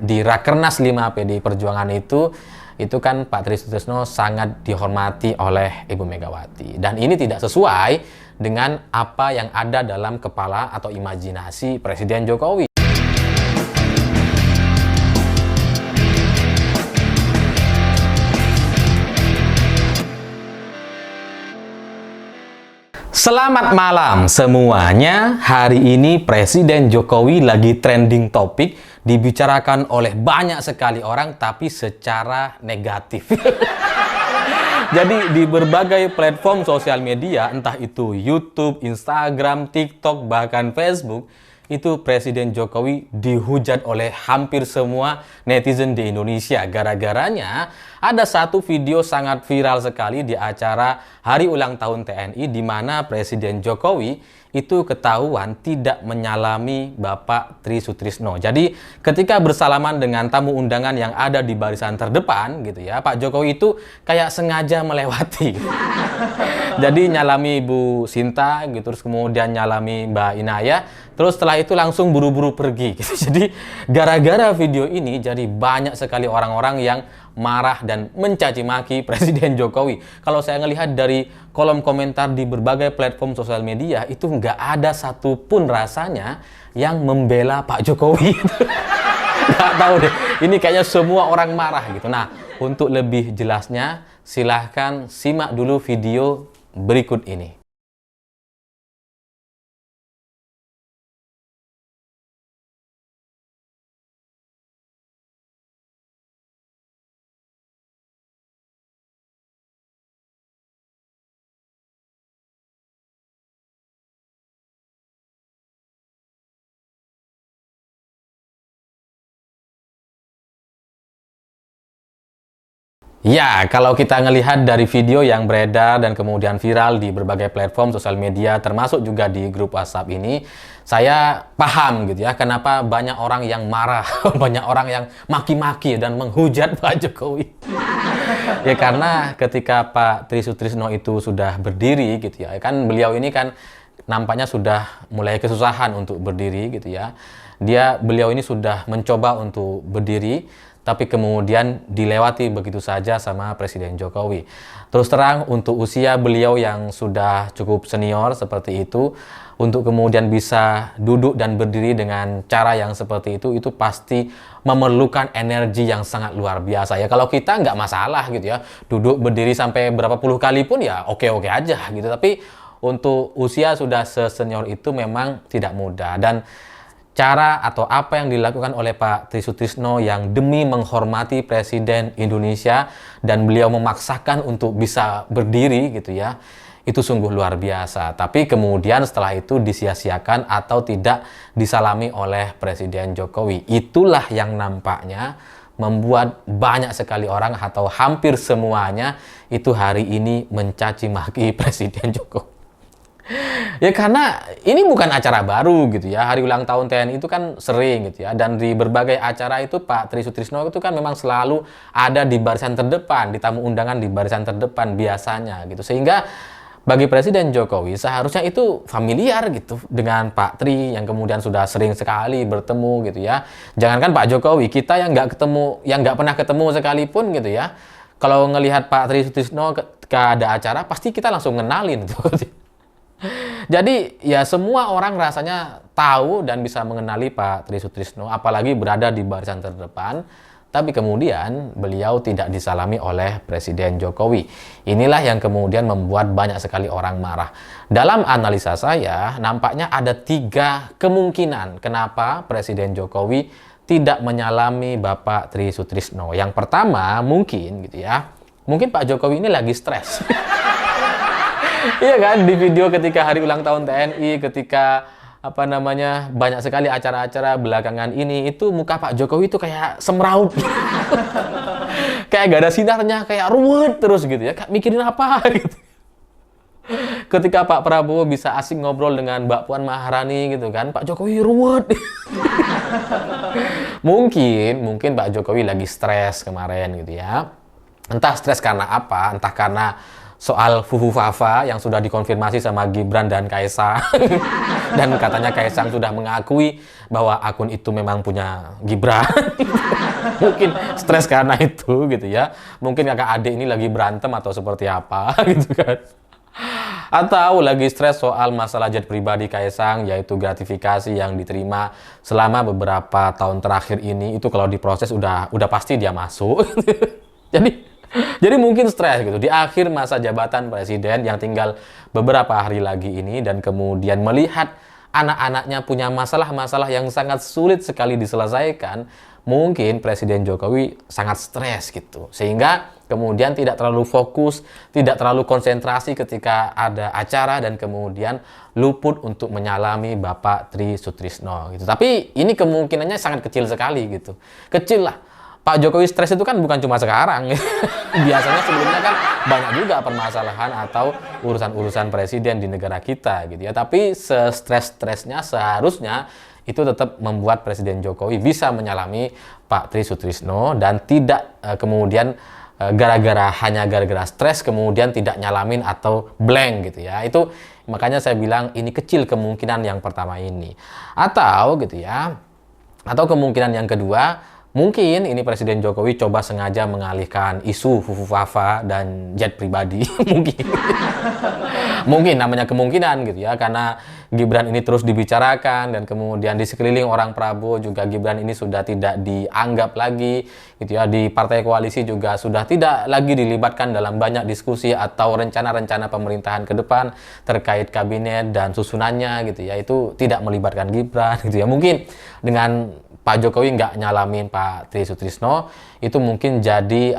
di Rakernas 5 PDI Perjuangan itu kan Pak Tri Sutrisno sangat dihormati oleh Ibu Megawati. Dan ini tidak sesuai dengan apa yang ada dalam kepala atau imajinasi Presiden Jokowi. Selamat malam semuanya. Hari ini Presiden Jokowi lagi trending topik, dibicarakan oleh banyak sekali orang tapi secara negatif. Jadi di berbagai platform sosial media, entah itu YouTube, Instagram, TikTok, bahkan Facebook, itu Presiden Jokowi dihujat oleh hampir semua netizen di Indonesia. Gara-garanya ada satu video sangat viral sekali di acara Hari Ulang Tahun TNI, di mana Presiden Jokowi itu ketahuan tidak menyalami Bapak Tri Sutrisno. Jadi ketika bersalaman dengan tamu undangan yang ada di barisan terdepan gitu ya, Pak Jokowi itu kayak sengaja melewati. Jadi nyalami Ibu Sinta gitu, terus kemudian nyalami Mbak Inaya, terus setelah itu langsung buru-buru pergi gitu. Jadi gara-gara video ini jadi banyak sekali orang-orang yang marah dan mencaci maki Presiden Jokowi. Kalau saya ngelihat dari kolom komentar di berbagai platform sosial media, itu nggak ada satupun rasanya yang membela Pak Jokowi. Nggak tahu deh, ini kayaknya semua orang marah gitu. Nah, untuk lebih jelasnya, silahkan simak dulu video berikut ini. Ya, kalau kita ngelihat dari video yang beredar dan kemudian viral di berbagai platform sosial media, termasuk juga di grup WhatsApp ini, saya paham gitu ya, kenapa banyak orang yang marah, banyak orang yang maki-maki dan menghujat Pak Jokowi. Ya karena ketika Pak Tri Sutrisno itu sudah berdiri gitu ya, kan beliau ini kan nampaknya sudah mulai kesusahan untuk berdiri gitu ya. Beliau ini sudah mencoba untuk berdiri, tapi kemudian dilewati begitu saja sama Presiden Jokowi. Terus terang, untuk usia beliau yang sudah cukup senior seperti itu, untuk kemudian bisa duduk dan berdiri dengan cara yang seperti itu pasti memerlukan energi yang sangat luar biasa. Ya kalau kita nggak masalah gitu ya, duduk berdiri sampai berapa puluh kali pun ya oke-oke aja gitu. Tapi untuk usia sudah sesenior itu memang tidak mudah. Dan cara atau apa yang dilakukan oleh Pak Tri Sutrisno yang demi menghormati Presiden Indonesia dan beliau memaksakan untuk bisa berdiri gitu ya, itu sungguh luar biasa. Tapi kemudian setelah itu disia-siakan atau tidak disalami oleh Presiden Jokowi. Itulah yang nampaknya membuat banyak sekali orang atau hampir semuanya itu hari ini mencaci maki Presiden Jokowi. Ya karena ini bukan acara baru gitu ya. Hari ulang tahun TNI itu kan sering gitu ya. Dan di berbagai acara itu Pak Tri Sutrisno itu kan memang selalu ada di barisan terdepan, di tamu undangan di barisan terdepan biasanya gitu. Sehingga bagi Presiden Jokowi seharusnya itu familiar gitu dengan Pak Tri yang kemudian sudah sering sekali bertemu gitu ya. Jangankan Pak Jokowi, kita yang nggak ketemu, yang nggak pernah ketemu sekalipun gitu ya. Kalau ngelihat Pak Tri Sutrisno ketika ada acara, pasti kita langsung ngenalin tuh. Jadi ya semua orang rasanya tahu dan bisa mengenali Pak Tri Sutrisno, apalagi berada di barisan terdepan. Tapi kemudian beliau tidak disalami oleh Presiden Jokowi. Inilah yang kemudian membuat banyak sekali orang marah. Dalam analisa saya, nampaknya ada 3 kemungkinan kenapa Presiden Jokowi tidak menyalami Bapak Tri Sutrisno. Yang pertama mungkin gitu ya, mungkin Pak Jokowi ini lagi stres. Iya kan, di video ketika hari ulang tahun TNI, ketika banyak sekali acara-acara belakangan ini, itu muka Pak Jokowi itu kayak semraut. Kayak gak ada sinarnya, kayak ruwet terus gitu ya, kayak mikirin apa gitu. Ketika Pak Prabowo bisa asik ngobrol dengan Mbak Puan Maharani gitu kan, Pak Jokowi ruwet. Mungkin Pak Jokowi lagi stres kemarin gitu ya. Entah stres karena apa, entah karena soal Fufu Fafa yang sudah dikonfirmasi sama Gibran dan Kaisang. Dan katanya Kaisang sudah mengakui bahwa akun itu memang punya Gibran. Mungkin stres karena itu gitu ya. Mungkin kakak adik ini lagi berantem atau seperti apa gitu kan. Atau lagi stres soal masalah jet pribadi Kaisang, yaitu gratifikasi yang diterima selama beberapa tahun terakhir ini. Itu kalau diproses udah pasti dia masuk. Jadi mungkin stres gitu di akhir masa jabatan presiden yang tinggal beberapa hari lagi ini, dan kemudian melihat anak-anaknya punya masalah-masalah yang sangat sulit sekali diselesaikan. Mungkin Presiden Jokowi sangat stres gitu, sehingga kemudian tidak terlalu fokus, tidak terlalu konsentrasi ketika ada acara, dan kemudian luput untuk menyalami Bapak Tri Sutrisno gitu. Tapi ini kemungkinannya sangat kecil sekali gitu. Kecil lah. Pak Jokowi stres itu kan bukan cuma sekarang. Biasanya sebelumnya kan banyak juga permasalahan atau urusan-urusan presiden di negara kita gitu ya. Tapi se-stres-stresnya seharusnya itu tetap membuat Presiden Jokowi bisa menyalami Pak Tri Sutrisno, dan tidak kemudian hanya gara-gara stres kemudian tidak nyalamin atau blank gitu ya. Itu makanya saya bilang ini kecil kemungkinan yang pertama ini. Atau gitu ya. Atau kemungkinan yang kedua, mungkin ini Presiden Jokowi coba sengaja mengalihkan isu Fufu Fafa dan jet pribadi. Mungkin namanya kemungkinan gitu ya, karena Gibran ini terus dibicarakan, dan kemudian di sekeliling orang Prabowo juga Gibran ini sudah tidak dianggap lagi gitu ya, di partai koalisi juga sudah tidak lagi dilibatkan dalam banyak diskusi atau rencana-rencana pemerintahan ke depan terkait kabinet dan susunannya gitu ya, itu tidak melibatkan Gibran gitu ya. Mungkin dengan Pak Jokowi nggak nyalamin Pak Tri Sutrisno, itu mungkin jadi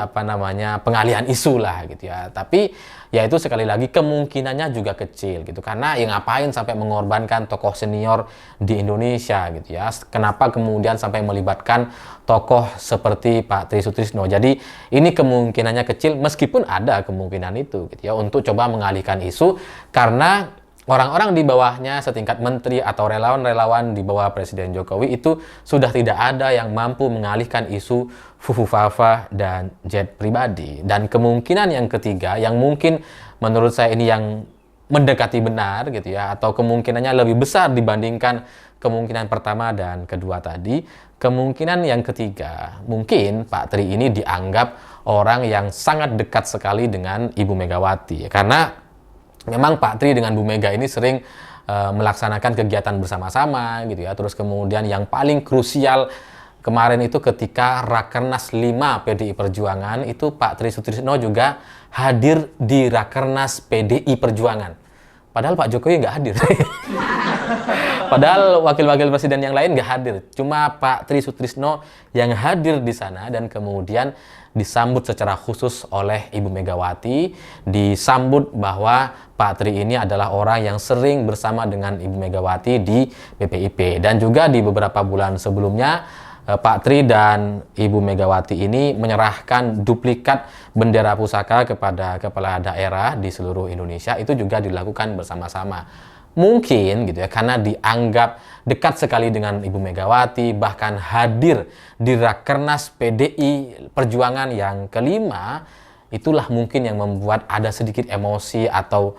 pengalihan isu lah gitu ya. Tapi ya itu sekali lagi kemungkinannya juga kecil gitu, karena ya ngapain sampai mengorbankan tokoh senior di Indonesia gitu ya. Kenapa kemudian sampai melibatkan tokoh seperti Pak Tri Sutrisno? Jadi ini kemungkinannya kecil, meskipun ada kemungkinan itu gitu ya, untuk coba mengalihkan isu, karena orang-orang di bawahnya setingkat menteri atau relawan-relawan di bawah Presiden Jokowi itu sudah tidak ada yang mampu mengalihkan isu Fufu Fafa dan jet pribadi. Dan kemungkinan yang ketiga, yang mungkin menurut saya ini yang mendekati benar gitu ya, atau kemungkinannya lebih besar dibandingkan kemungkinan pertama dan kedua tadi, kemungkinan yang ketiga, mungkin Pak Tri ini dianggap orang yang sangat dekat sekali dengan Ibu Megawati. Karena memang Pak Tri dengan Bu Mega ini sering melaksanakan kegiatan bersama-sama gitu ya. Terus kemudian yang paling krusial kemarin itu ketika Rakernas 5 PDI Perjuangan, itu Pak Tri Sutrisno juga hadir di Rakernas PDI Perjuangan. Padahal Pak Jokowi nggak hadir. Padahal wakil-wakil presiden yang lain nggak hadir. Cuma Pak Tri Sutrisno yang hadir di sana, dan kemudian disambut secara khusus oleh Ibu Megawati. Disambut bahwa Pak Tri ini adalah orang yang sering bersama dengan Ibu Megawati di BPIP. Dan juga di beberapa bulan sebelumnya, Pak Tri dan Ibu Megawati ini menyerahkan duplikat bendera pusaka kepada kepala daerah di seluruh Indonesia. Itu juga dilakukan bersama-sama. Mungkin gitu ya, karena dianggap dekat sekali dengan Ibu Megawati, bahkan hadir di Rakernas PDI Perjuangan yang kelima, itulah mungkin yang membuat ada sedikit emosi atau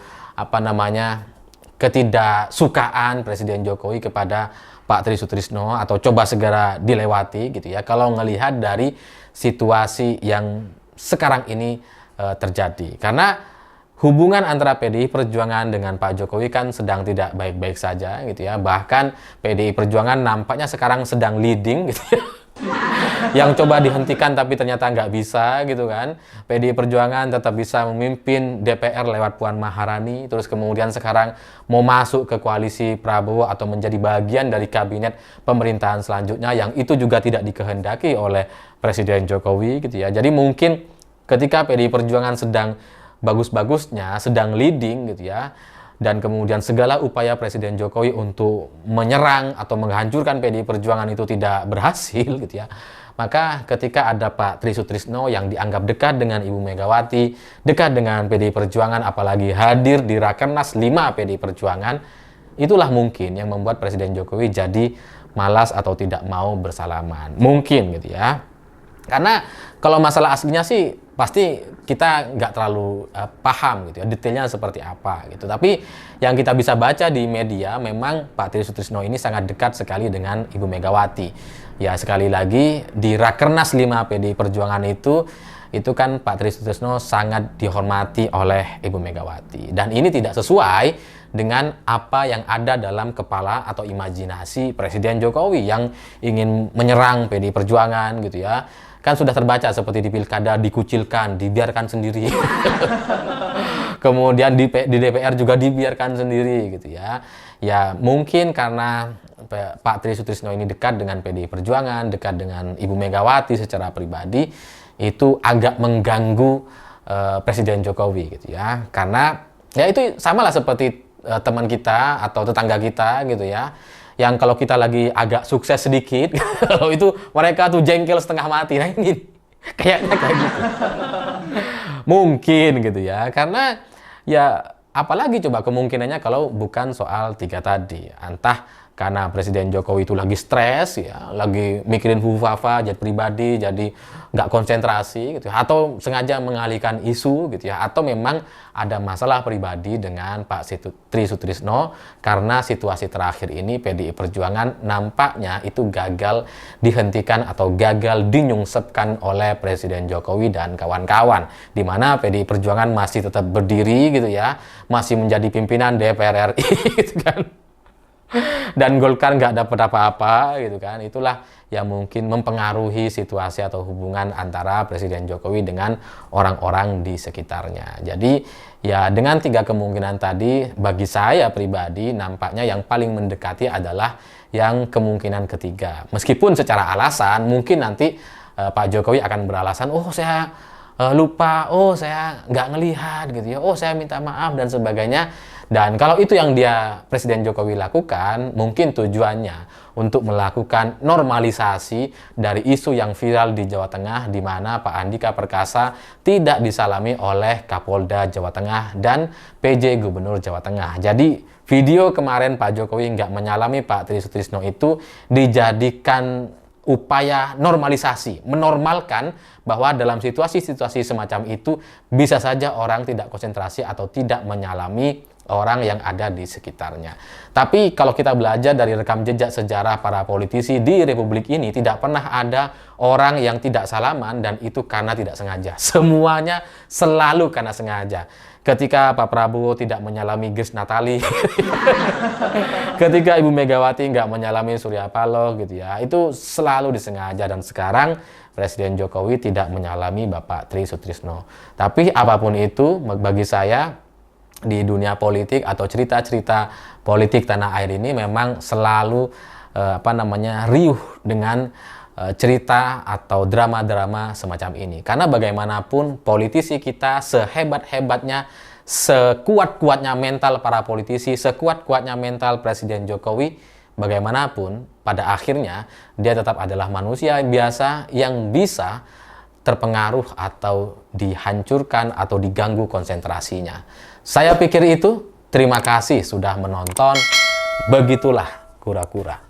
ketidaksukaan Presiden Jokowi kepada Pak Tri Sutrisno, atau coba segera dilewati gitu ya, kalau ngelihat dari situasi yang sekarang ini terjadi. Karena hubungan antara PDI Perjuangan dengan Pak Jokowi kan sedang tidak baik-baik saja gitu ya. Bahkan PDI Perjuangan nampaknya sekarang sedang leading gitu ya. Yang coba dihentikan tapi ternyata nggak bisa gitu kan. PDI Perjuangan tetap bisa memimpin DPR lewat Puan Maharani. Terus kemudian sekarang mau masuk ke koalisi Prabowo atau menjadi bagian dari kabinet pemerintahan selanjutnya, yang itu juga tidak dikehendaki oleh Presiden Jokowi gitu ya. Jadi mungkin ketika PDI Perjuangan sedang bagus-bagusnya, sedang leading gitu ya, dan kemudian segala upaya Presiden Jokowi untuk menyerang atau menghancurkan PDI Perjuangan itu tidak berhasil gitu ya, maka ketika ada Pak Tri Sutrisno yang dianggap dekat dengan Ibu Megawati, dekat dengan PDI Perjuangan, apalagi hadir di Rakernas 5 PDI Perjuangan, itulah mungkin yang membuat Presiden Jokowi jadi malas atau tidak mau bersalaman. Mungkin gitu ya. Karena kalau masalah aslinya sih pasti kita nggak terlalu paham gitu ya, detailnya seperti apa gitu. Tapi yang kita bisa baca di media, memang Pak Tri Sutrisno ini sangat dekat sekali dengan Ibu Megawati. Ya sekali lagi di Rakernas 5 PDI Perjuangan itu kan Pak Tri Sutrisno sangat dihormati oleh Ibu Megawati. Dan ini tidak sesuai dengan apa yang ada dalam kepala atau imajinasi Presiden Jokowi yang ingin menyerang PDI Perjuangan gitu ya. Kan sudah terbaca seperti di pilkada dikucilkan, dibiarkan sendiri. Kemudian di DPR juga dibiarkan sendiri gitu ya. Ya mungkin karena Pak Tri Sutrisno ini dekat dengan PDI Perjuangan, dekat dengan Ibu Megawati secara pribadi, itu agak mengganggu Presiden Jokowi gitu ya. Karena ya itu samalah seperti teman kita atau tetangga kita gitu ya, yang kalau kita lagi agak sukses sedikit kalau itu mereka tuh jengkel setengah mati. Nah ini kayaknya kayak gitu mungkin gitu ya, karena ya apalagi coba kemungkinannya kalau bukan soal 3 tadi, entah karena Presiden Jokowi itu lagi stres ya, lagi mikirin fufafa jet pribadi jadi nggak konsentrasi gitu ya, atau sengaja mengalihkan isu gitu ya, atau memang ada masalah pribadi dengan Pak Tri Sutrisno karena situasi terakhir ini PDI Perjuangan nampaknya itu gagal dihentikan atau gagal dinyungsepkan oleh Presiden Jokowi dan kawan-kawan, di mana PDI Perjuangan masih tetap berdiri gitu ya, masih menjadi pimpinan DPR RI gitu kan. Dan Golkar nggak dapat apa-apa gitu kan. Itulah yang mungkin mempengaruhi situasi atau hubungan antara Presiden Jokowi dengan orang-orang di sekitarnya. Jadi ya dengan 3 kemungkinan tadi, bagi saya pribadi nampaknya yang paling mendekati adalah yang kemungkinan ketiga. Meskipun secara alasan mungkin nanti Pak Jokowi akan beralasan, oh saya lupa, oh saya nggak ngelihat gitu ya, oh saya minta maaf dan sebagainya. Dan kalau itu yang Presiden Jokowi lakukan, mungkin tujuannya untuk melakukan normalisasi dari isu yang viral di Jawa Tengah, di mana Pak Andika Perkasa tidak disalami oleh Kapolda Jawa Tengah dan PJ Gubernur Jawa Tengah. Jadi video kemarin Pak Jokowi nggak menyalami Pak Tri Sutrisno itu dijadikan upaya normalisasi, menormalkan bahwa dalam situasi-situasi semacam itu bisa saja orang tidak konsentrasi atau tidak menyalami orang yang ada di sekitarnya. Tapi kalau kita belajar dari rekam jejak sejarah para politisi di Republik ini, tidak pernah ada orang yang tidak salaman dan itu karena tidak sengaja. Semuanya selalu karena sengaja. Ketika Pak Prabowo tidak menyalami Grace Natali, ketika Ibu Megawati nggak menyalami Surya Paloh gitu ya, itu selalu disengaja. Dan sekarang Presiden Jokowi tidak menyalami Bapak Tri Sutrisno. Tapi apapun itu, bagi saya di dunia politik atau cerita-cerita politik tanah air ini memang selalu riuh dengan cerita atau drama-drama semacam ini. Karena bagaimanapun politisi kita sehebat-hebatnya, sekuat-kuatnya mental para politisi, sekuat-kuatnya mental Presiden Jokowi, bagaimanapun pada akhirnya dia tetap adalah manusia biasa yang bisa terpengaruh atau dihancurkan atau diganggu konsentrasinya. Saya pikir itu. Terima kasih sudah menonton. Begitulah kura-kura.